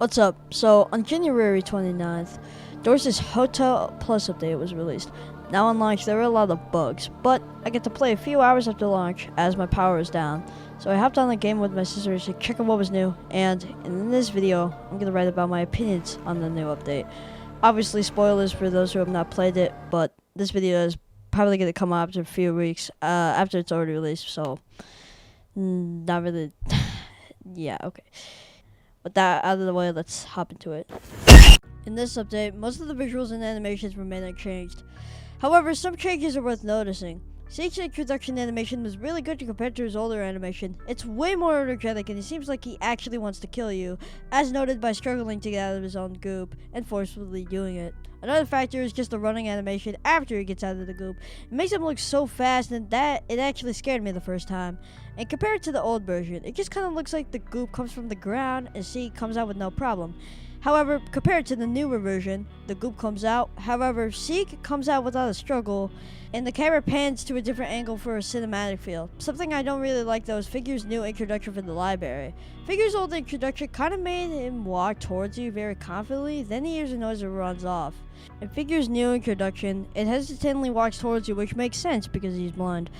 What's up? So, on January 29th, Dorsey's Hotel Plus update was released. Now on launch, there were a lot of bugs, but I get to play a few hours after launch as my power is down. So I hopped on the game with my sister to check out what was new, and in this video, I'm going to write about my opinions on the new update. Obviously, spoilers for those who have not played it, but this video is probably going to come out after a few weeks, after it's already released, so not really, yeah, okay. With that out of the way, let's hop into it. In this update, most of the visuals and animations remain unchanged. However, some changes are worth noticing. Zeke's introduction animation was really good compared to his older animation. It's way more energetic and it seems like he actually wants to kill you, as noted by struggling to get out of his own goop and forcefully doing it. Another factor is just the running animation after he gets out of the goop. It makes him look so fast and that it actually scared me the first time. And compared to the old version, it just kind of looks like the goop comes from the ground and Zeke comes out with no problem. However, compared to the newer version, the goop comes out. However, Zeke comes out without a struggle, and the camera pans to a different angle for a cinematic feel. Something I don't really like though is Figure's new introduction for the library. Figure's old introduction kind of made him walk towards you very confidently, then he hears a noise and runs off. In Figure's new introduction, it hesitantly walks towards you, which makes sense because he's blind.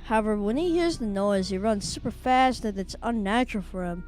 However, when he hears the noise, he runs super fast and it's unnatural for him.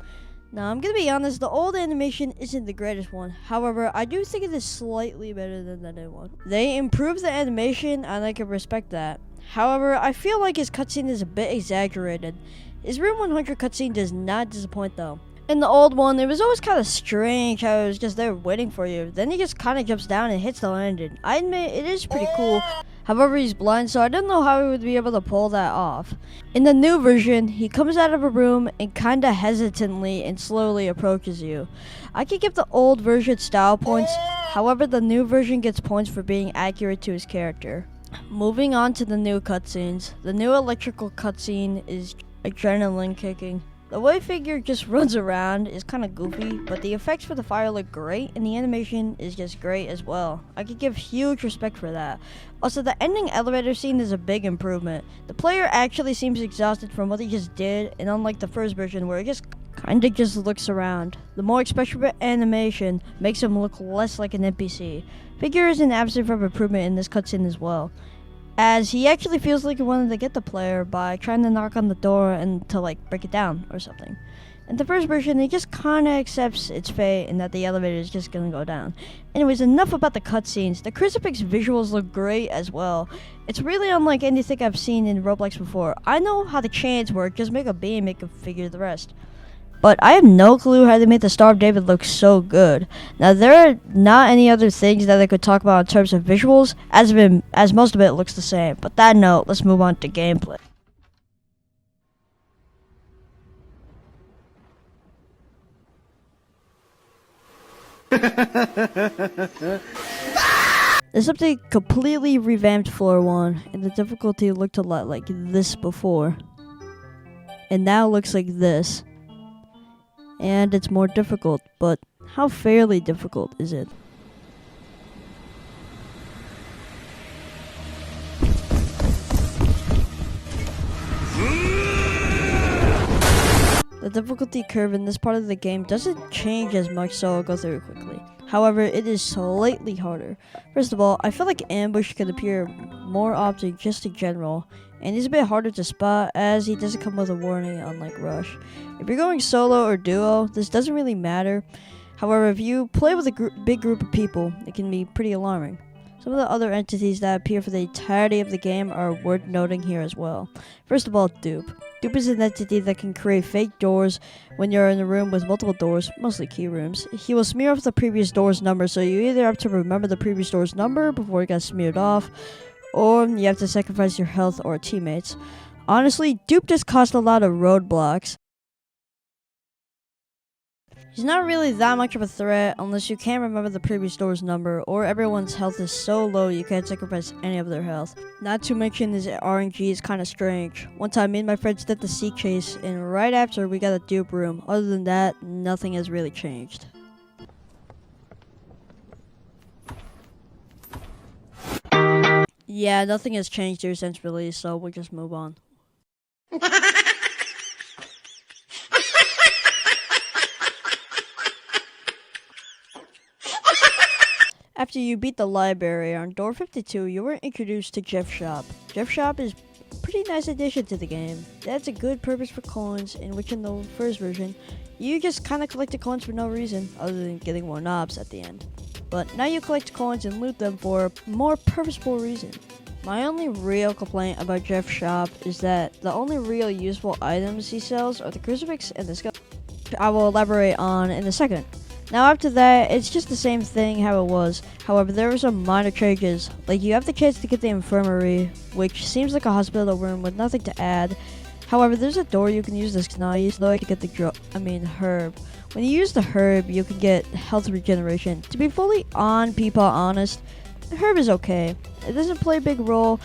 Now, I'm gonna be honest, the old animation isn't the greatest one. However, I do think it is slightly better than the new one. They improved the animation, and I can respect that. However, I feel like his cutscene is a bit exaggerated. His Room 100 cutscene does not disappoint though. In the old one, it was always kind of strange how it was just there waiting for you. Then he just kind of jumps down and hits the landing. I admit, it is pretty cool. However, he's blind, so I don't know how he would be able to pull that off. In the new version, he comes out of a room and kinda hesitantly and slowly approaches you. I could give the old version style points, however the new version gets points for being accurate to his character. Moving on to the new cutscenes, the new electrical cutscene is adrenaline kicking. The way Figure just runs around is kind of goofy, but the effects for the fire look great and the animation is just great as well. I could give huge respect for that. Also, the ending elevator scene is a big improvement. The player actually seems exhausted from what he just did, and unlike the first version where he just kinda just looks around, the more expressive animation makes him look less like an NPC. Figure is an absence of improvement in this cutscene as well, as he actually feels like he wanted to get the player by trying to knock on the door and to like break it down or something. In the first version, he just kinda accepts its fate and that the elevator is just gonna go down. Anyways, enough about the cutscenes. The crucifix visuals look great as well. It's really unlike anything I've seen in Roblox before. I know how the chains work, just make a beam, make a figure the rest. But I have no clue how they made the Star of David look so good. Now, there are not any other things that I could talk about in terms of visuals, as most of it looks the same. But that note, let's move on to gameplay. This update completely revamped Floor 1, and the difficulty looked a lot like this before. And now looks like this. And it's more difficult, but how fairly difficult is it? The difficulty curve in this part of the game doesn't change as much, so I'll go through it quickly. However, it is slightly harder. First of all, I feel like Ambush could appear more often just in general, and he's a bit harder to spot as he doesn't come with a warning unlike Rush. If you're going solo or duo, this doesn't really matter. However, if you play with a big group of people, it can be pretty alarming. Some of the other entities that appear for the entirety of the game are worth noting here as well. First of all, Dupe. Dupe is an entity that can create fake doors when you're in a room with multiple doors, mostly key rooms. He will smear off the previous door's number, so you either have to remember the previous door's number before it gets smeared off, or you have to sacrifice your health or teammates. Honestly, Dupe just caused a lot of roadblocks. He's not really that much of a threat unless you can't remember the previous door's number, or everyone's health is so low you can't sacrifice any of their health. Not to mention his RNG is kinda strange. One time me and my friends did the Seek chase, and right after we got a Dupe room. Other than that, nothing has really changed. Yeah, nothing has changed here since release, so we'll just move on. After you beat the library on door 52, you were introduced to Gift Shop. Gift Shop is a pretty nice addition to the game. That's a good purpose for coins, in which in the first version, you just kind of collected coins for no reason other than getting more knobs at the end. But now you collect coins and loot them for a more purposeful reason. My only real complaint about Gift Shop is that the only real useful items he sells are the crucifix and the skull, which I will elaborate on in a second. Now after that, it's just the same thing how it was. However, there are some minor changes, like you have the chance to get the infirmary, which seems like a hospital room with nothing to add. However, there's a door you can use this knife, though I can get the herb. When you use the herb, you can get health regeneration. To be fully honest, the herb is okay. It doesn't play a big role,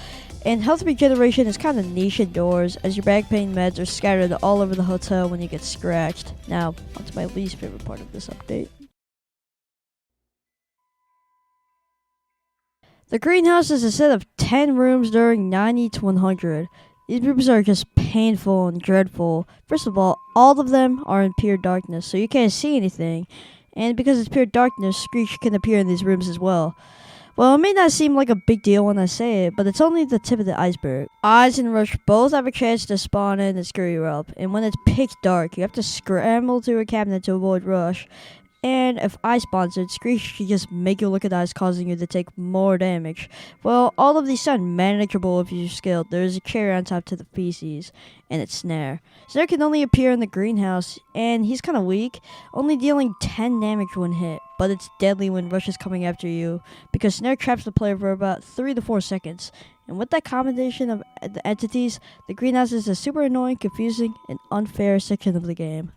and health regeneration is kind of niche indoors, as your back pain meds are scattered all over the hotel when you get scratched. Now, onto my least favorite part of this update. The greenhouse is a set of 10 rooms during 90 to 100. These rooms are just painful and dreadful. First of all of them are in pure darkness, so you can't see anything. And because it's pure darkness, Screech can appear in these rooms as well. Well, it may not seem like a big deal when I say it, but it's only the tip of the iceberg. Eyes and Rush both have a chance to spawn in and screw you up, and when it's pitch dark, you have to scramble to a cabinet to avoid Rush. And if I sponsored, Screech can just make you look at eyes, causing you to take more damage. Well, all of these sound manageable if you're skilled. There is a cherry on top to the feces, and it's Snare. Snare can only appear in the greenhouse, and he's kind of weak, only dealing 10 damage when hit, but it's deadly when Rush is coming after you, because Snare traps the player for about 3 to 4 seconds. And with that combination of the entities, the greenhouse is a super annoying, confusing, and unfair section of the game.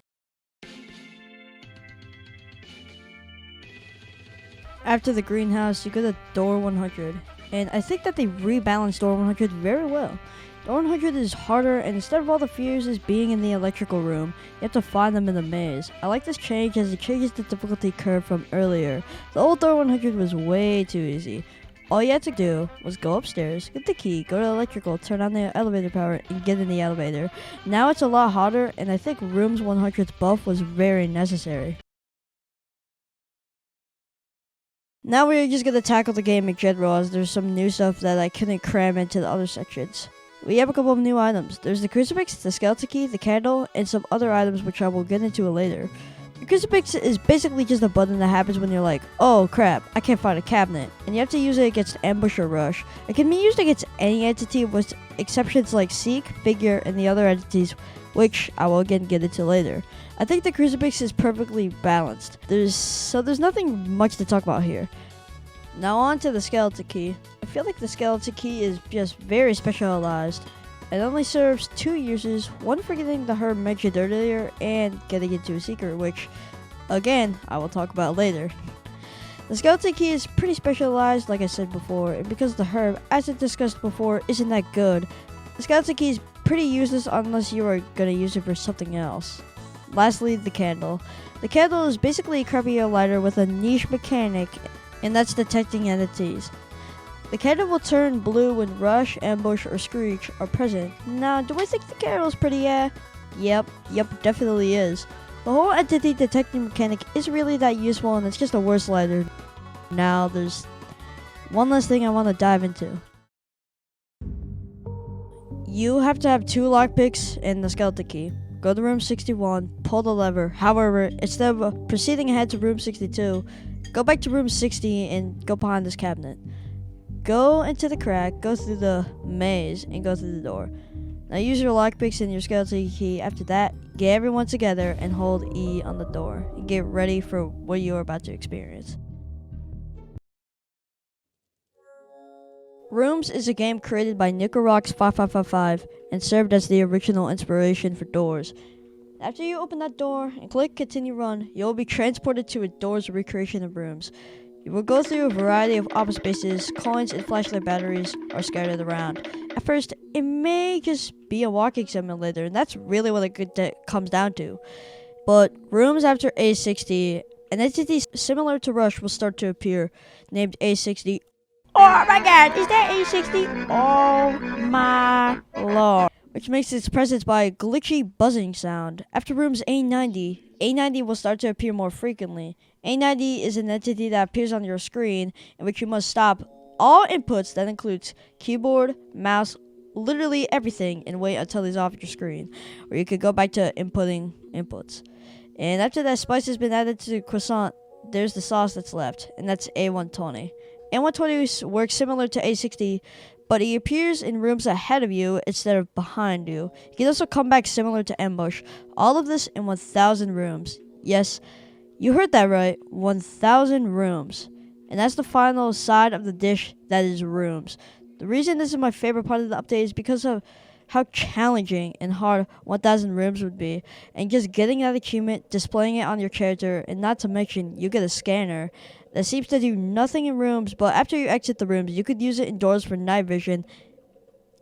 After the greenhouse, you go to door 100, and I think that they rebalanced door 100 very well. Door 100 is harder, and instead of all the fuses being in the electrical room, you have to find them in the maze. I like this change as it changes the difficulty curve from earlier. The old door 100 was way too easy. All you had to do was go upstairs, get the key, go to electrical, turn on the elevator power, and get in the elevator. Now it's a lot harder, and I think Rooms 100's buff was very necessary. Now we're just gonna tackle the game in general, as there's some new stuff that I couldn't cram into the other sections. We have a couple of new items. There's the crucifix, the skeleton key, the candle, and some other items which I will get into later. The crucifix is basically just a button that happens when you're like, oh crap, I can't find a cabinet, and you have to use it against ambush or rush. It can be used against any entity with exceptions like Seek, Figure, and the other entities, which I will again get into later. I think the crucifix is perfectly balanced. There's nothing much to talk about here. Now on to the skeleton key. I feel like the skeleton key is just very specialized. It only serves 2 uses, one for getting the herb mentioned earlier and getting into a secret, which again I will talk about later. The skeleton key is pretty specialized, like I said before, and because the herb, as I discussed before, isn't that good, the skeleton key is pretty useless unless you are going to use it for something else. Lastly, the candle. The candle is basically a crappier lighter with a niche mechanic, and that's detecting entities. The candle will turn blue when Rush, Ambush, or Screech are present. Now, do I think the candle is pretty Yep, definitely is. The whole entity detecting mechanic isn't really that useful, and it's just a worse lighter. Now, there's one last thing I want to dive into. You have to have 2 lockpicks and the skeleton key. Go to room 61, pull the lever. However, instead of proceeding ahead to room 62, go back to room 60 and go behind this cabinet. Go into the crack, go through the maze, and go through the door. Now use your lockpicks and your skeleton key. After that, get everyone together and hold E on the door. And get ready for what you are about to experience. Rooms is a game created by NickleRocks5555 and served as the original inspiration for Doors. After you open that door and click Continue Run, you will be transported to a Doors recreation of rooms. You will go through a variety of office spaces, coins, and flashlight batteries are scattered around. At first, it may just be a walking simulator, and that's really what it comes down to. But rooms after A60, an entity similar to Rush will start to appear, named A60. Oh my god, is that A60? Oh my lord. which makes its presence by a glitchy buzzing sound. After rooms A90 will start to appear more frequently. A90 is an entity that appears on your screen in which you must stop all inputs. That includes keyboard, mouse, literally everything, and wait until he's off your screen, or you could go back to inputting inputs. And after that spice has been added to the croissant, there's the sauce that's left, and that's A120. A120 works similar to A60, but he appears in rooms ahead of you instead of behind you. He can also come back similar to Ambush. All of this in 1,000 rooms. Yes, you heard that right, 1,000 rooms. And that's the final side of the dish, that is rooms. The reason this is my favorite part of the update is because of how challenging and hard 1,000 rooms would be. And just getting that achievement, displaying it on your character, and not to mention, you get a scanner that seems to do nothing in rooms, but after you exit the rooms, you could use it indoors for night vision,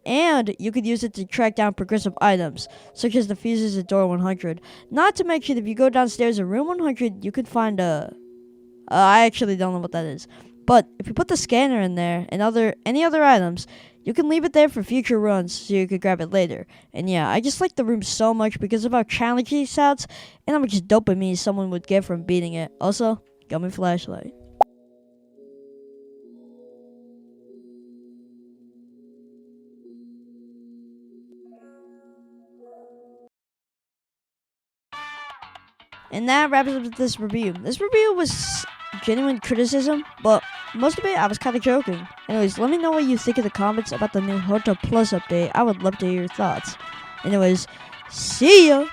and you could use it to track down progressive items, such as the fuses at door 100. Not to mention, if you go downstairs in room 100, you could find I actually don't know what that is. But if you put the scanner in there and any other items, you can leave it there for future runs so you could grab it later. And yeah, I just like the room so much because of how challenging it sounds and how much dopamine someone would get from beating it. Also, gummy flashlight. And that wraps up this review. This review was genuine criticism, but most of it I was kind of joking. Anyways, let me know what you think in the comments about the new Hotel Plus update. I would love to hear your thoughts. Anyways, see ya!